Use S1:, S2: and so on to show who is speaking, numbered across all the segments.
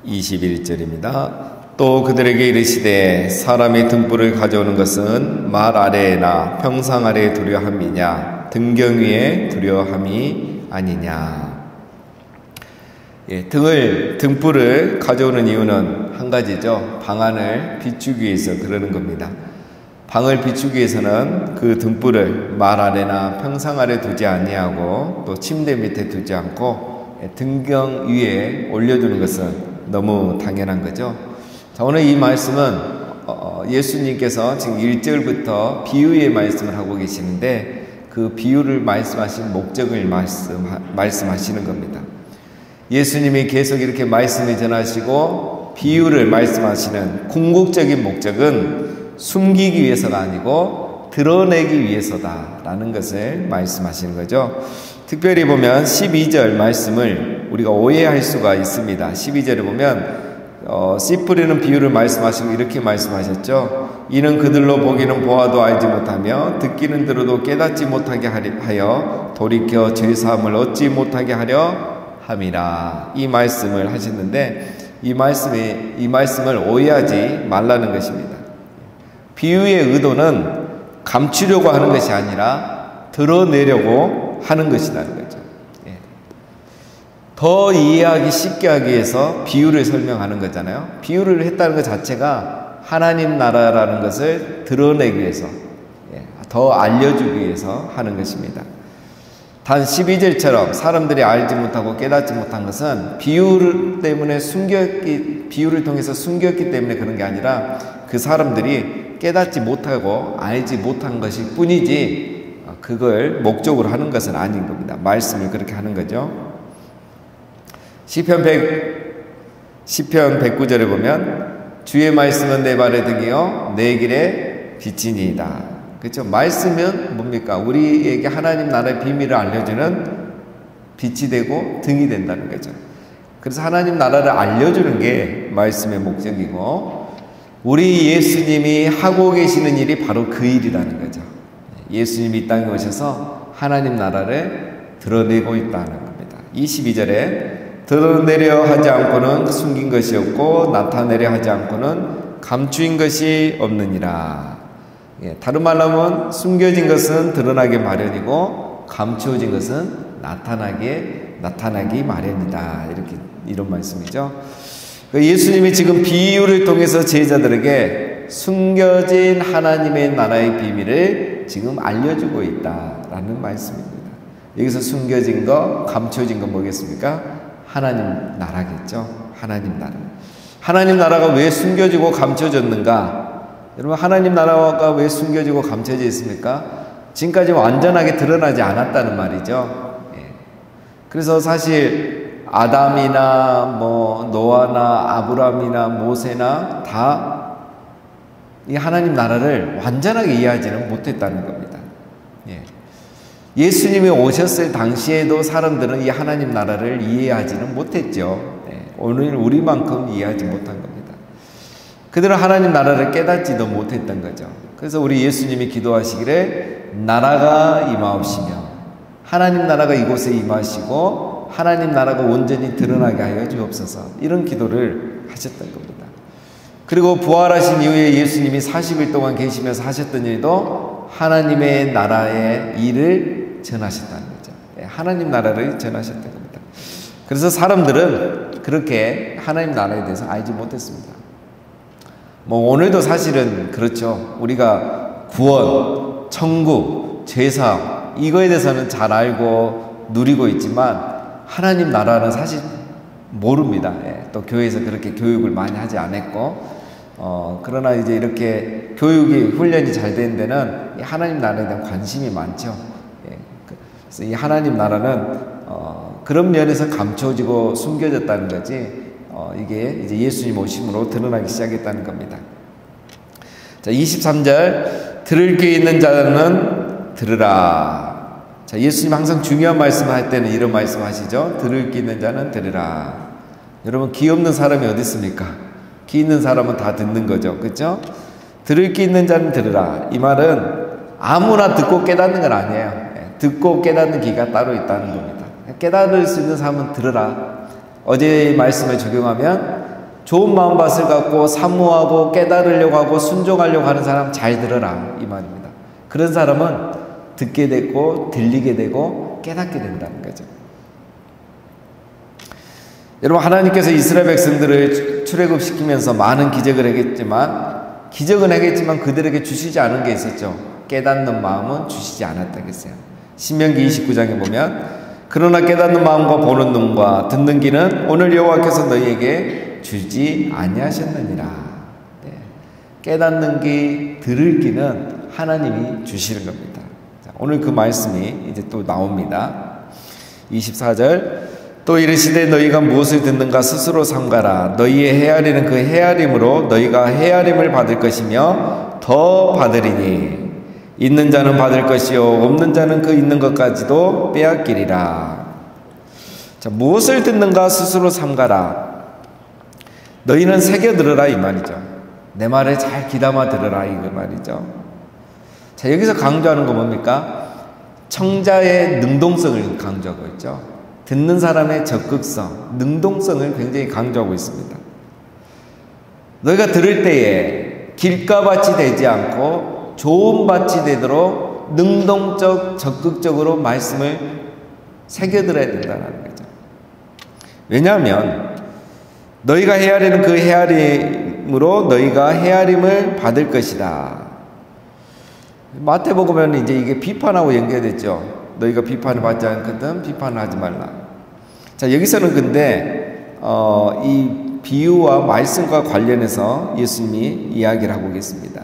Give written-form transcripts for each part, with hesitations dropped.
S1: 21절입니다. 또 그들에게 이르시되 사람이 등불을 가져오는 것은 말 아래나 평상 아래에 두려 함이냐 등경 위에 두려 함이 아니냐. 등불을 가져오는 이유는 한 가지죠. 방안을 비추기 위해서 그러는 겁니다. 방을 비추기 위해서는 그 등불을 말 아래나 평상 아래 두지 아니하고 또 침대 밑에 두지 않고 등경 위에 올려두는 것은 너무 당연한 거죠. 자, 오늘 이 말씀은 예수님께서 지금 1절부터 비유의 말씀을 하고 계시는데 그 비유를 말씀하신 목적을 말씀하시는 겁니다. 예수님이 계속 이렇게 말씀을 전하시고 비유를 말씀하시는 궁극적인 목적은 숨기기 위해서가 아니고 드러내기 위해서다라는 것을 말씀하시는 거죠. 특별히 보면 12절 말씀을 우리가 오해할 수가 있습니다. 12절에 보면 씨 뿌리는 비유를 말씀하시고 이렇게 말씀하셨죠. 이는 그들로 보기는 보아도 알지 못하며 듣기는 들어도 깨닫지 못하게 하여 돌이켜 죄사함을 얻지 못하게 하려 함이라. 이 말씀을 하셨는데 이 말씀을 오해하지 말라는 것입니다. 비유의 의도는 감추려고 하는 것이 아니라 드러내려고 하는 것이라는 거죠. 더 이해하기 쉽게 하기 위해서 비유를 설명하는 거잖아요. 비유를 했다는 것 자체가 하나님 나라라는 것을 드러내기 위해서, 더 알려주기 위해서 하는 것입니다. 단 12절처럼 사람들이 알지 못하고 깨닫지 못한 것은 비유를 통해서 숨겼기 때문에 그런 게 아니라 그 사람들이 깨닫지 못하고 알지 못한 것일 뿐이지 그걸 목적으로 하는 것은 아닌 겁니다. 말씀을 그렇게 하는 거죠. 시편 109절에 보면 주의 말씀은 내 발의 등이요 내 길의 빛이니이다. 그렇죠? 말씀은 뭡니까? 우리에게 하나님 나라의 비밀을 알려주는 빛이 되고 등이 된다는 거죠. 그래서 하나님 나라를 알려주는 게 말씀의 목적이고 우리 예수님이 하고 계시는 일이 바로 그 일이라는 거죠. 예수님이 이 땅에 오셔서 하나님 나라를 드러내고 있다는 겁니다. 22절에 드러내려 하지 않고는 숨긴 것이 없고 나타내려 하지 않고는 감추인 것이 없느니라. 다른 말로 하면 숨겨진 것은 드러나기 마련이고 감추어진 것은 나타나기 마련이다. 이런 말씀이죠. 예수님이 지금 비유를 통해서 제자들에게 숨겨진 하나님의 나라의 비밀을 지금 알려주고 있다라는 말씀입니다. 여기서 숨겨진 거, 감춰진 거 뭐겠습니까? 하나님 나라겠죠. 하나님 나라. 하나님 나라가 왜 숨겨지고 감춰졌는가? 여러분, 하나님 나라가 왜 숨겨지고 감춰져 있습니까? 지금까지 완전하게 드러나지 않았다는 말이죠. 그래서 사실 아담이나 노아나 아브라함이나 모세나 다 이 하나님 나라를 완전하게 이해하지는 못했다는 겁니다. 예수님이 오셨을 당시에도 사람들은 이 하나님 나라를 이해하지는 못했죠. 오늘 우리만큼 이해하지 못한 겁니다. 그들은 하나님 나라를 깨닫지도 못했던 거죠. 그래서 우리 예수님이 기도하시기를 나라가 임하옵시며 하나님 나라가 이곳에 임하시고 하나님 나라가 온전히 드러나게 하여 주옵소서, 이런 기도를 하셨던 겁니다. 그리고 부활하신 이후에 예수님이 40일 동안 계시면서 하셨던 일도 하나님의 나라의 일을 전하셨다는 거죠. 하나님 나라를 전하셨던 겁니다. 그래서 사람들은 그렇게 하나님 나라에 대해서 알지 못했습니다. 오늘도 사실은 그렇죠. 우리가 구원, 천국, 죄사함 이거에 대해서는 잘 알고 누리고 있지만 하나님 나라는 사실 모릅니다. 또 교회에서 그렇게 교육을 많이 하지 않았고, 그러나 이제 이렇게 훈련이 잘 된 데는 이 하나님 나라에 대한 관심이 많죠. 그래서 이 하나님 나라는 그런 면에서 감춰지고 숨겨졌다는 거지, 이게 이제 예수님 오심으로 드러나기 시작했다는 겁니다. 자, 23절 들을 귀 있는 자는 들으라. 자, 예수님 항상 중요한 말씀할 때는 이런 말씀하시죠. 들을 귀 있는 자는 들으라. 여러분, 귀 없는 사람이 어디 있습니까? 귀 있는 사람은 다 듣는 거죠. 그렇죠? 들을 귀 있는 자는 들으라. 이 말은 아무나 듣고 깨닫는 건 아니에요. 듣고 깨닫는 귀가 따로 있다는 겁니다. 깨달을 수 있는 사람은 들으라. 어제의 말씀을 적용하면 좋은 마음밭을 갖고 사모하고 깨달으려고 하고 순종하려고 하는 사람 잘 들어라 이 말입니다. 그런 사람은 듣게 되고 들리게 되고 깨닫게 된다는 거죠. 여러분, 하나님께서 이스라엘 백성들을 출애굽시키면서 많은 기적은 하겠지만 그들에게 주시지 않은 게 있었죠. 깨닫는 마음은 주시지 않았다 그랬어요. 신명기 29장에 보면 그러나 깨닫는 마음과 보는 눈과 듣는 귀는 오늘 여호와께서 너희에게 주지 아니하셨느니라. 네. 깨닫는 귀, 들을 귀는 하나님이 주시는 겁니다. 자, 오늘 그 말씀이 이제 또 나옵니다. 24절 또 이르시되 너희가 무엇을 듣는가 스스로 삼가라. 너희의 헤아리는 그 헤아림으로 너희가 헤아림을 받을 것이며 더 받으리니 있는 자는 받을 것이요 없는 자는 그 있는 것까지도 빼앗기리라. 자, 무엇을 듣는가 스스로 삼가라. 너희는 새겨 들으라 이 말이죠. 내 말을 잘 귀담아 들으라 이 말이죠. 자, 여기서 강조하는 건 뭡니까? 청자의 능동성을 강조하고 있죠. 듣는 사람의 적극성, 능동성을 굉장히 강조하고 있습니다. 너희가 들을 때에 길가밭이 되지 않고 좋은 밭이 되도록 능동적, 적극적으로 말씀을 새겨들어야 된다는 거죠. 왜냐하면 너희가 헤아리는 그 헤아림으로 너희가 헤아림을 받을 것이다. 마태복음에는 이제 이게 비판하고 연결됐죠. 너희가 비판을 받지 않거든 비판을 하지 말라. 자, 여기서는 근데 이 비유와 말씀과 관련해서 예수님이 이야기를 하고 계십니다.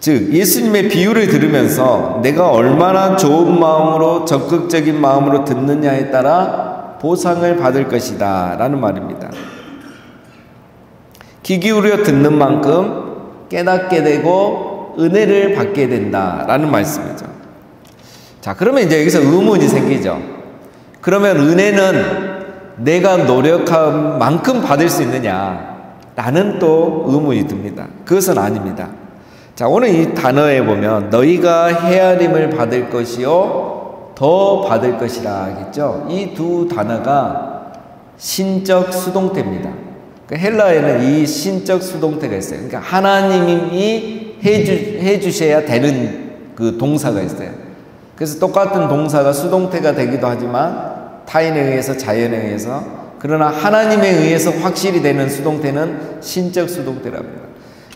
S1: 즉 예수님의 비유를 들으면서 내가 얼마나 좋은 마음으로 적극적인 마음으로 듣느냐에 따라 보상을 받을 것이다 라는 말입니다. 귀 기울여 듣는 만큼 깨닫게 되고 은혜를 받게 된다 라는 말씀이죠. 자, 그러면 이제 여기서 의문이 생기죠. 그러면 은혜는 내가 노력한 만큼 받을 수 있느냐? 라는 또 의문이 듭니다. 그것은 아닙니다. 자, 오늘 이 단어에 보면 너희가 헤아림을 받을 것이요 더 받을 것이라 하겠죠. 이 두 단어가 신적 수동태입니다. 그 헬라에는 이 신적 수동태가 있어요. 그러니까 하나님이 해주셔야 되는 그 동사가 있어요. 그래서 똑같은 동사가 수동태가 되기도 하지만 타인에 의해서 자연에 의해서 그러나 하나님에 의해서 확실히 되는 수동태는 신적 수동태라고 합니다.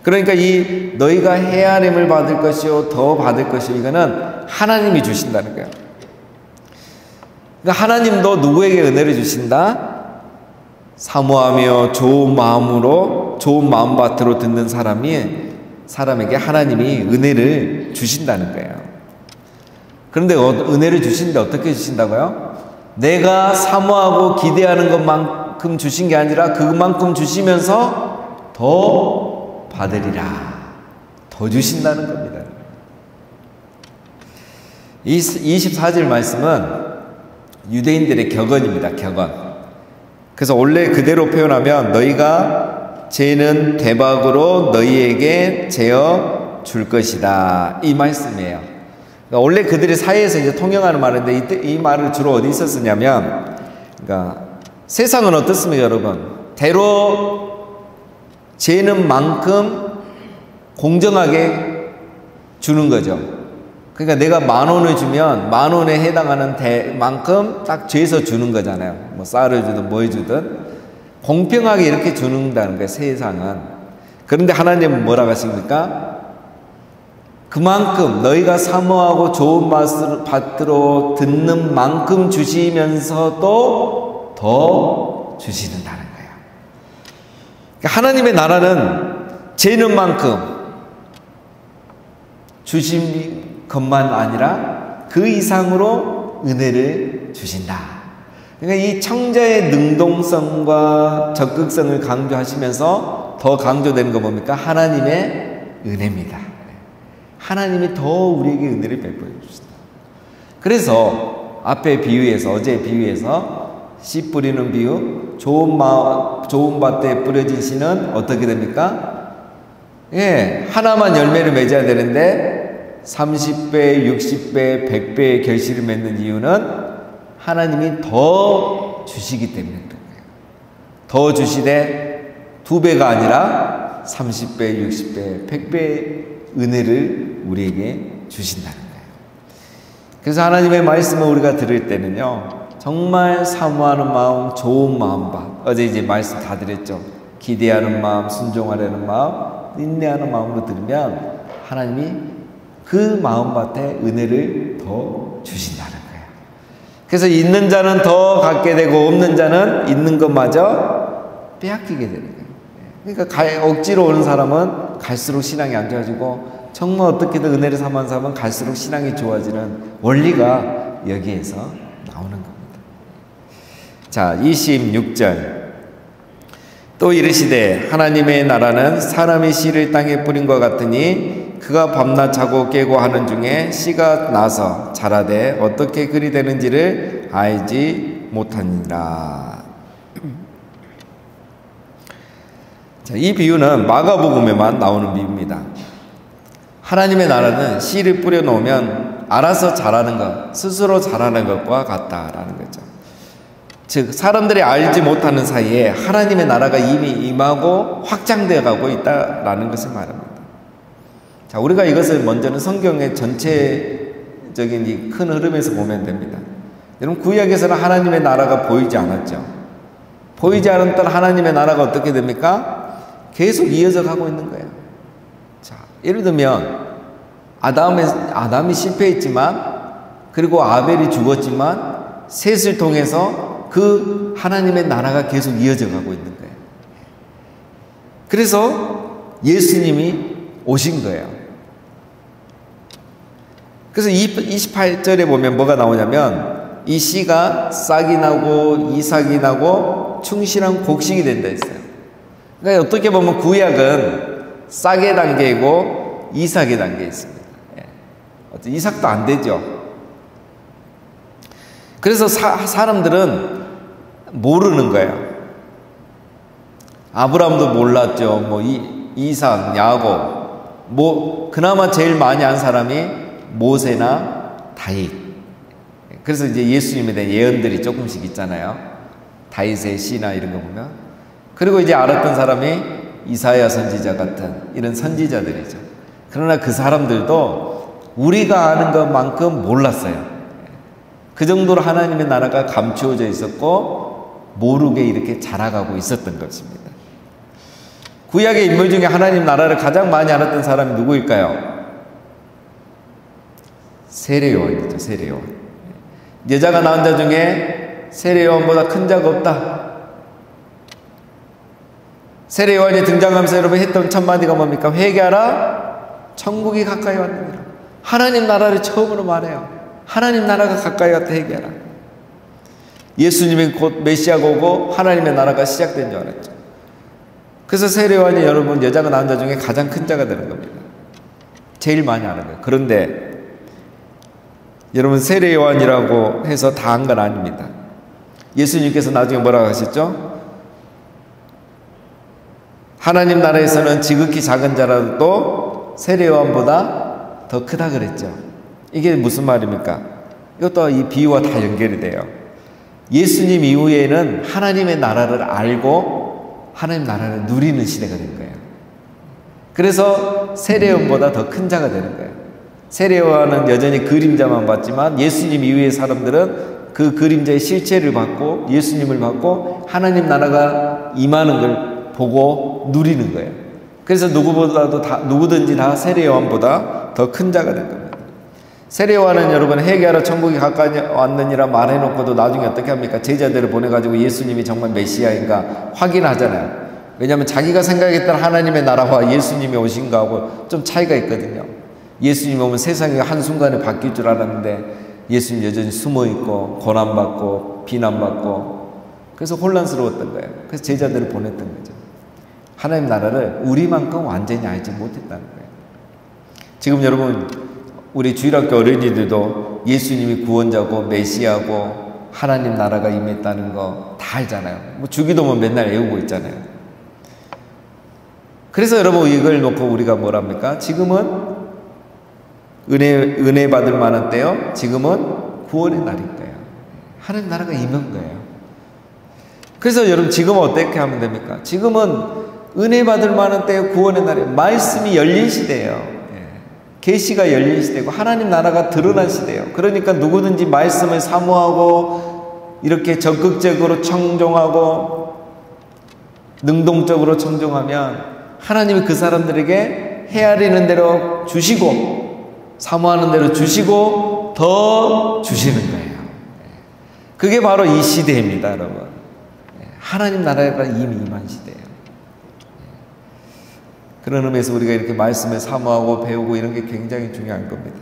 S1: 그러니까 이 너희가 헤아림을 받을 것이요 더 받을 것이요 이거는 하나님이 주신다는 거예요. 그러니까 하나님도 누구에게 은혜를 주신다? 사모하며 좋은 마음으로 좋은 마음밭으로 듣는 사람에게 하나님이 은혜를 주신다는 거예요. 그런데 은혜를 주시는데 어떻게 주신다고요? 내가 사모하고 기대하는 것만큼 주신 게 아니라 그만큼 주시면서 더 받으리라. 더 주신다는 겁니다. 24절 말씀은 유대인들의 격언입니다. 격언. 그래서 원래 그대로 표현하면 너희가 재는 대박으로 너희에게 재어 줄 것이다. 이 말씀이에요. 그러니까 원래 그들의 사이에서 이제 통용하는 말인데 이 말을 주로 어디서 쓰냐면, 그러니까 세상은 어떻습니까, 여러분? 대로 재는 만큼 공정하게 주는 거죠. 그러니까 내가 10,000원을 주면 10,000원에 해당하는 만큼 딱 재서 주는 거잖아요. 뭐 쌀을 주든 뭐 주든 공평하게 이렇게 주는다는 거예요, 세상은. 그런데 하나님은 뭐라고 하십니까? 그만큼 너희가 사모하고 좋은 밭으로 듣는 만큼 주시면서도 더 주시는다는 거예요. 그러니까 하나님의 나라는 재는 만큼 주신 것만 아니라 그 이상으로 은혜를 주신다. 그러니까 이 청자의 능동성과 적극성을 강조하시면서 더 강조되는 건 뭡니까? 하나님의 은혜입니다. 하나님이 더 우리에게 은혜를 베풀어 주신다. 그래서 앞에 비유에서 어제 비유에서 씨 뿌리는 비유, 좋은 밭에 뿌려진 씨는 어떻게 됩니까? 예, 하나만 열매를 맺어야 되는데 30배, 60배, 100배의 결실을 맺는 이유는 하나님이 더 주시기 때문인 거예요. 더 주시되 2배가 아니라 30배, 60배, 100배의 은혜를 우리에게 주신다는 거예요. 그래서 하나님의 말씀을 우리가 들을 때는요, 정말 사모하는 마음, 좋은 마음과, 어제 이제 말씀 다 드렸죠. 기대하는 마음, 순종하려는 마음, 인내하는 마음으로 들으면 하나님이 그 마음밭에 은혜를 더 주신다는 거예요. 그래서 있는 자는 더 갖게 되고 없는 자는 있는 것마저 빼앗기게 되는 거예요. 그러니까 억지로 오는 사람은 갈수록 신앙이 안 좋아지고, 정말 어떻게든 은혜를 삼은 사람은 갈수록 신앙이 좋아지는 원리가 여기에서 나오는 겁니다. 자, 26절. 또 이르시되 하나님의 나라는 사람이 씨를 땅에 뿌린 것 같으니 그가 밤낮 자고 깨고 하는 중에 씨가 나서 자라되 어떻게 그리 되는지를 알지 못하니라. 자, 이 비유는 마가복음에만 나오는 비유입니다. 하나님의 나라는 씨를 뿌려 놓으면 알아서 자라는 것, 스스로 자라는 것과 같다라는 거죠. 즉 사람들이 알지 못하는 사이에 하나님의 나라가 이미 임하고 확장되어 가고 있다라는 것을 말합니다. 자, 우리가 이것을 먼저는 성경의 전체적인 이 큰 흐름에서 보면 됩니다. 여러분, 구약에서는 하나님의 나라가 보이지 않았죠. 보이지 않았던 하나님의 나라가 어떻게 됩니까? 계속 이어져 가고 있는 거예요. 자, 예를 들면 아담이 실패했지만, 그리고 아벨이 죽었지만 셋을 통해서 그 하나님의 나라가 계속 이어져 가고 있는 거예요. 그래서 예수님이 오신 거예요. 그래서 28절에 보면 뭐가 나오냐면, 이 씨가 싹이 나고 이삭이 나고 충실한 곡식이 된다 했어요. 그러니까 어떻게 보면 구약은 싹의 단계이고 이삭의 단계에 있습니다. 이삭도 안 되죠. 그래서 사람들은 모르는 거예요. 아브라함도 몰랐죠. 뭐 이삭, 야곱, 그나마 제일 많이 한 사람이 모세나 다윗. 그래서 이제 예수님에 대한 예언들이 조금씩 있잖아요. 다윗의 시나 이런 거 보면. 그리고 이제 알았던 사람이 이사야 선지자 같은 이런 선지자들이죠. 그러나 그 사람들도 우리가 아는 것만큼 몰랐어요. 그 정도로 하나님의 나라가 감추어져 있었고 모르게 이렇게 자라가고 있었던 것입니다. 구약의 인물 중에 하나님 나라를 가장 많이 알았던 사람이 누구일까요? 세례요한이죠. 세례요한. 여자가 낳은 자 중에 세례요한보다 큰 자가 없다. 세례요한이 등장하면서 여러분 했던 첫 마디가 뭡니까? 회개하라, 천국이 가까이 왔느니라. 하나님 나라를 처음으로 말해요. 하나님 나라가 가까이 왔다, 회개하라. 예수님이 곧 메시아가 오고 하나님의 나라가 시작된 줄 알았죠. 그래서 세례요한이 여러분 여자가 낳은 자 중에 가장 큰 자가 되는 겁니다. 제일 많이 아는 거예요. 그런데 여러분, 세례요한이라고 해서 다 한 건 아닙니다. 예수님께서 나중에 뭐라고 하셨죠? 하나님 나라에서는 지극히 작은 자라도 세례요한보다 더 크다 그랬죠. 이게 무슨 말입니까? 이것도 이 비유와 다 연결이 돼요. 예수님 이후에는 하나님의 나라를 알고 하나님 나라를 누리는 시대가 된 거예요. 그래서 세례요한보다 더 큰 자가 되는 거예요. 세례요한은 여전히 그림자만 봤지만 예수님 이후의 사람들은 그 그림자의 실체를 받고 예수님을 받고 하나님 나라가 임하는 걸 보고 누리는 거예요. 그래서 누구든지 다 세례요한보다 더 큰 자가 된 겁니다. 세례요한은 여러분 회개하라 천국이 가까이 왔느니라 말해놓고도 나중에 어떻게 합니까? 제자들을 보내가지고 예수님이 정말 메시아인가 확인하잖아요. 왜냐하면 자기가 생각했던 하나님의 나라와 예수님이 오신 거하고 좀 차이가 있거든요. 예수님 오면 세상이 한순간에 바뀔 줄 알았는데 예수님 여전히 숨어있고 고난받고 비난받고 그래서 혼란스러웠던 거예요. 그래서 제자들을 보냈던 거죠. 하나님 나라를 우리만큼 완전히 알지 못했다는 거예요. 지금 여러분 우리 주일학교 어린이들도 예수님이 구원자고 메시아고 하나님 나라가 임했다는 거 다 알잖아요. 뭐 주기도문 맨날 외우고 있잖아요. 그래서 여러분 이걸 놓고 우리가 뭐랍니까? 지금은 은혜 받을 만한 때요. 지금은 구원의 날일 거예요. 하나님 나라가 임한 거예요. 그래서 여러분 지금은 어떻게 하면 됩니까? 지금은 은혜 받을 만한 때에 구원의 날에 말씀이 열린 시대예요. 계시가 열린 시대고 하나님 나라가 드러난 시대예요. 그러니까 누구든지 말씀을 사모하고 이렇게 적극적으로 청종하고 능동적으로 청종하면 하나님이 그 사람들에게 헤아리는 대로 주시고 사모하는 대로 주시고 더 주시는 거예요. 그게 바로 이 시대입니다, 여러분. 하나님 나라가 이미 임한 시대예요. 그런 의미에서 우리가 이렇게 말씀을 사모하고 배우고 이런 게 굉장히 중요한 겁니다.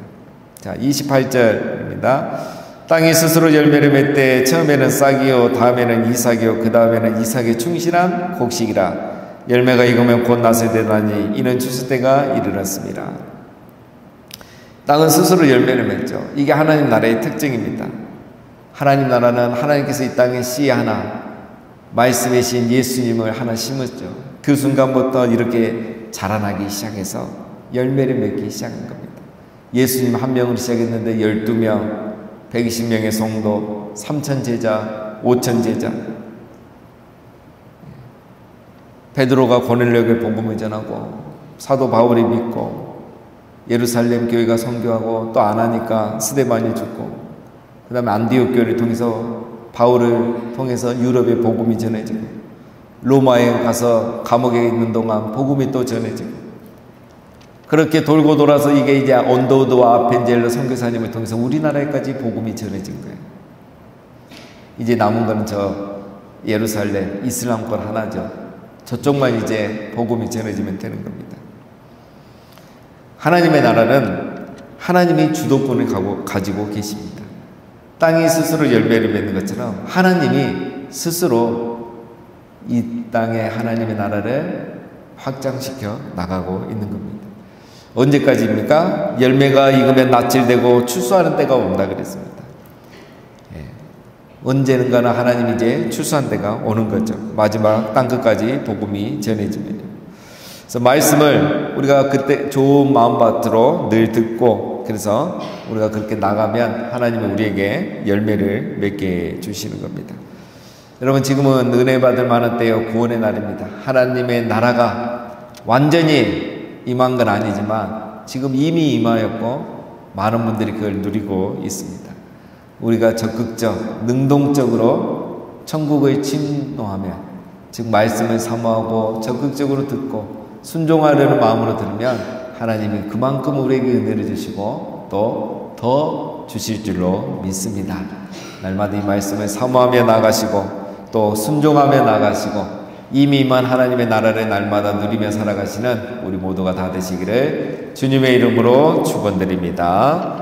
S1: 자, 28절입니다. 땅이 스스로 열매를 맺되 처음에는 싹이요 다음에는 이삭이요 그 다음에는 이삭에 충실한 곡식이라. 열매가 익으면 곧 낫을 되나니 이는 추수 때가 이르렀습니다. 땅은 스스로 열매를 맺죠. 이게 하나님 나라의 특징입니다. 하나님 나라는 하나님께서 이 땅에 씨 하나, 말씀의 신 예수님을 하나 심었죠. 그 순간부터 이렇게 자라나기 시작해서 열매를 맺기 시작한 겁니다. 예수님 한 명으로 시작했는데 12명, 120명의 성도, 3,000 제자, 5,000 제자. 베드로가 고넬료에게 복음을 전하고 사도 바울이 믿고 예루살렘 교회가 선교하고 또 안 하니까 스데반이 죽고 그 다음에 안디옥 교회를 통해서 바울을 통해서 유럽에 복음이 전해지고 로마에 가서 감옥에 있는 동안 복음이 또 전해지고 그렇게 돌고 돌아서 이게 이제 온도우드와 아펜젤러 선교사님을 통해서 우리나라에까지 복음이 전해진 거예요. 이제 남은 거는 저 예루살렘 이슬람권 하나죠. 저쪽만 이제 복음이 전해지면 되는 겁니다. 하나님의 나라는 하나님이 주도권을 가지고 계십니다. 땅이 스스로 열매를 맺는 것처럼 하나님이 스스로 이 땅에 하나님의 나라를 확장시켜 나가고 있는 겁니다. 언제까지입니까? 열매가 익으면 낫질되고 추수하는 때가 온다 그랬습니다. 언제는가는 하나님이 이제 추수한 때가 오는 거죠. 마지막 땅끝까지 복음이 전해지면요. 그래서 말씀을 우리가 그때 좋은 마음밭으로 늘 듣고 그래서 우리가 그렇게 나가면 하나님은 우리에게 열매를 맺게 주시는 겁니다. 여러분 지금은 은혜 받을 만한 때요 구원의 날입니다. 하나님의 나라가 완전히 임한 건 아니지만 지금 이미 임하였고 많은 분들이 그걸 누리고 있습니다. 우리가 적극적, 능동적으로 천국을 침노하면 즉 말씀을 사모하고 적극적으로 듣고 순종하려는 마음으로 들으면 하나님이 그만큼 우리에게 은혜를 주시고 또 더 주실 줄로 믿습니다. 날마다 이 말씀을 사모하며 나가시고 또 순종하며 나가시고 이미 임한 하나님의 나라를 날마다 누리며 살아가시는 우리 모두가 다 되시기를 주님의 이름으로 축원드립니다.